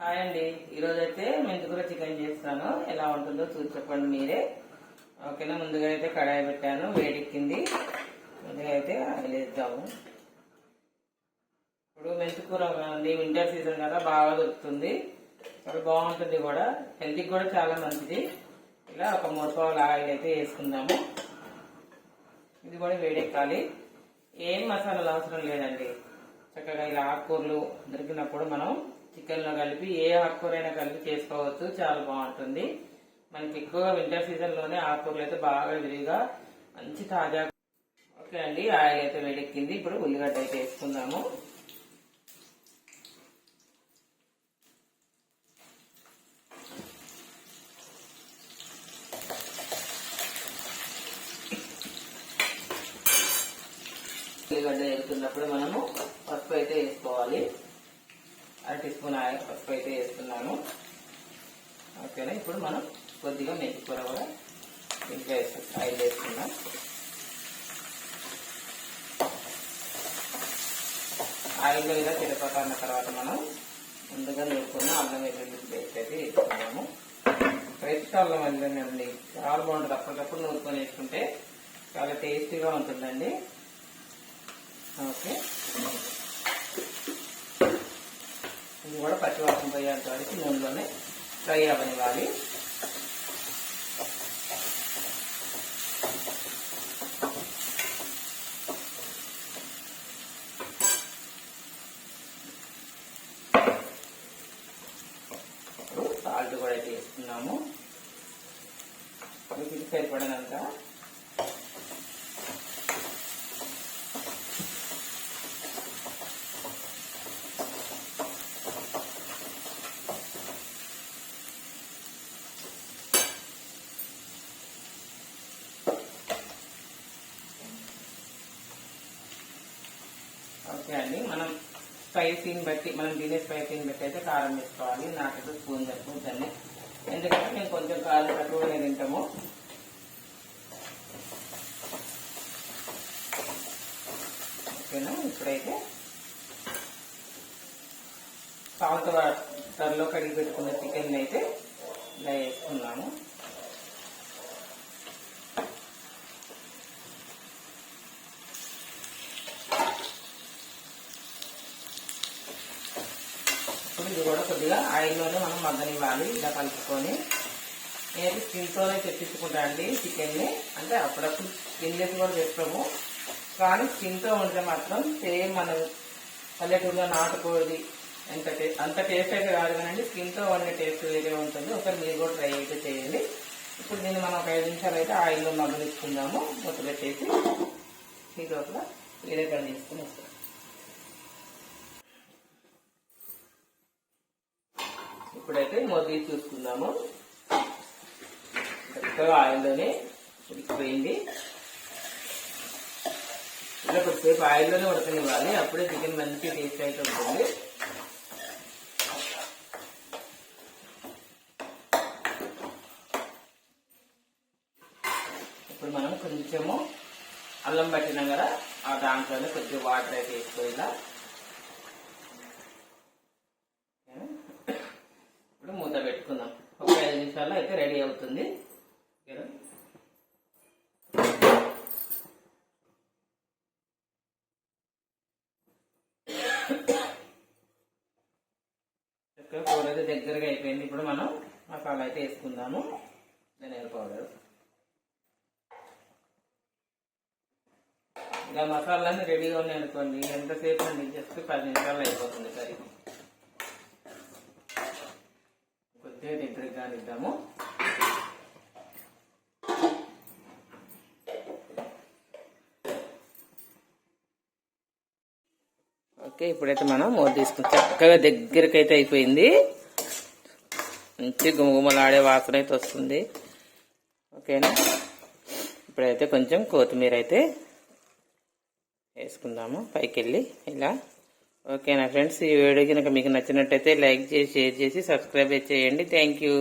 Hi అండి, ఈరోజైతే మెంతికూర చికెన్ చేస్తాను. ఎలా ఉంటుందో చూసి చెప్పండి మీరే. ఓకేనా. ముందుగా అయితే కడాయి పెట్టాను, వేడెక్కింది. ముందుగా అయితే ఆయిల్ వేద్దాము. ఇప్పుడు మెంతికూర వింటర్ సీజన్ కదా, బాగా దొరుకుతుంది, చాలా బాగుంటుంది కూడా, హెల్త్కి కూడా చాలా మంచిది. ఇలా ఒక 3 పావుల ఆయిల్ అయితే వేసుకుందాము. ఇది కూడా వేడెక్కాలి. ఏం మసాలాలు అవసరం లేదండి. చక్కగా ఇలా ఆకుకూరలు దొరికినప్పుడు మనం చికెన్ లో కలిపి ఏ ఆకుకూరైనా కలిపి చేసుకోవచ్చు, చాలా బాగుంటుంది. మనకి ఎక్కువగా వింటర్ సీజన్ లోనే ఆకుకూరలు అయితే బాగా విరిగా మంచి తాజా. ఓకే అండి, ఆయిల్ అయితే వేడెక్కింది. ఇప్పుడు ఉల్లిగడ్డ అయితే వేసుకుందాము. ఉల్లిగడ్డ వేసుకున్నప్పుడు మనము పసుపు అయితే వేసుకోవాలి. 1 టీ స్పూన్ పసుపు అయితే వేస్తున్నాను. ఓకేనా. ఇప్పుడు మనం కొద్దిగా మెంతికూర కూడా ఇంకా ఆయిల్ వేసుకుందాం. ఆయిల్లో ఇలా తిరగొట్టిన తర్వాత మనం ముందుగా నూరుకున్న అల్లం వెల్లుల్లి పేస్ట్ అయితే వేసుకున్నాము. ఫ్రెష్ అల్లం వెల్లుల్లి చాలా బాగుంటుంది. అప్పటికప్పుడు నూరుకొని వేసుకుంటే చాలా టేస్టీగా ఉంటుందండి. ఓకే, ఇది కూడా పచ్చివాసన పోయేంత వరకు నూనెలోనే ఫ్రై అవ్వనివ్వాలి. ఇప్పుడు సాల్ట్ కూడా అయితే వేసుకున్నాము. ఇది సరిపడినంత. ఓకే అండి, మనం స్పైసీని బట్టి, మనం తినే స్పైసీని బట్టి అయితే కారం వేసుకోవాలి. నాకైతే స్పూన్ సరిపోతుంది, ఎందుకంటే మేము కొంచెం కారం తక్కువనే తింటాము. ఓకేనా. ఇప్పుడైతే సాల్ట్ వాటర్లో కడిగి పెట్టుకున్న చికెన్ అయితే ఇలా వేసుకున్నాము. ఇది కూడా కొద్దిగా ఆయిల్లోనే మనం మగ్గనివ్వాలి. ఇలా కలుపుకొని నేను స్కిన్తోనే తెప్పించుకుంటా అండి చికెన్ని. అంటే అప్పుడప్పుడు స్కిన్లెస్ కూడా తెస్తాము, కానీ స్కిన్తో ఉంటే మాత్రం సేమ్ మనం పల్లెటూరులో నాటుకోడి అంత టేస్ట్ అయితే కాదు కానండి, స్కిన్తో వండే టేస్ట్ వేరే ఉంటుంది. ఒకసారి మీరు కూడా ట్రై అయితే చేయండి. ఇప్పుడు దీన్ని మనం ఒక 5 నిమిషాలు అయితే ఆయిల్లో మగ్గనిచ్చుకుందాము. మూత పెట్టేసి ఈ లోపల వేరే కళ్ళు తీసుకుని వస్తాం. ఇప్పుడైతే మూత తీసి చూసుకుందాము. చక్కగా ఆయిల్లోనే ఉడికిపోయింది. ఇలా కొద్దిసేపు ఆయిల్లోనే ఉడకనివ్వాలి, అప్పుడే చికెన్ మంచి టేస్ట్ అయితే ఉంటుంది. ఇప్పుడు మనం కొంచెము అల్లం పట్టినాం కదా, ఆ దాంట్లోనే కొద్దిగా వాటర్ అయితే వేసుకో. ఇలా ఇప్పుడు మూత పెట్టుకుందాం. ఒక 5 నిమిషాల్లో అయితే రెడీ అవుతుంది. కూర అయితే దగ్గరగా అయిపోయింది. ఇప్పుడు మనం మసాలా అయితే వేసుకుందాము. ధనియాల పౌడర్. ఇలా మసాలాన్ని రెడీగా ఉన్నాయి అనుకోండి, ఎంతసేపు అండి, జస్ట్ 10 నిమిషాల్లో అయిపోతుంది కర్రీ. కొద్దిగా దగ్గరికి కానిద్దాము. ఓకే, ఇప్పుడైతే మనం మూత తీసుకుంటాం. చక్కగా దగ్గరికి అయితే అయిపోయింది. మంచి గుమగుమలాడే వాసన అయితే వస్తుంది. ఓకేనా. ఇప్పుడైతే కొంచెం కొత్తిమీర అయితే వేసుకుందాము పైకి వెళ్ళి ఇలా. ఓకేనా ఫ్రెండ్స్, ఈ వీడియో కనుక మీకు నచ్చినట్టయితే లైక్ చేసి, షేర్ చేసి, సబ్స్క్రైబ్ చేయండి. Thank you.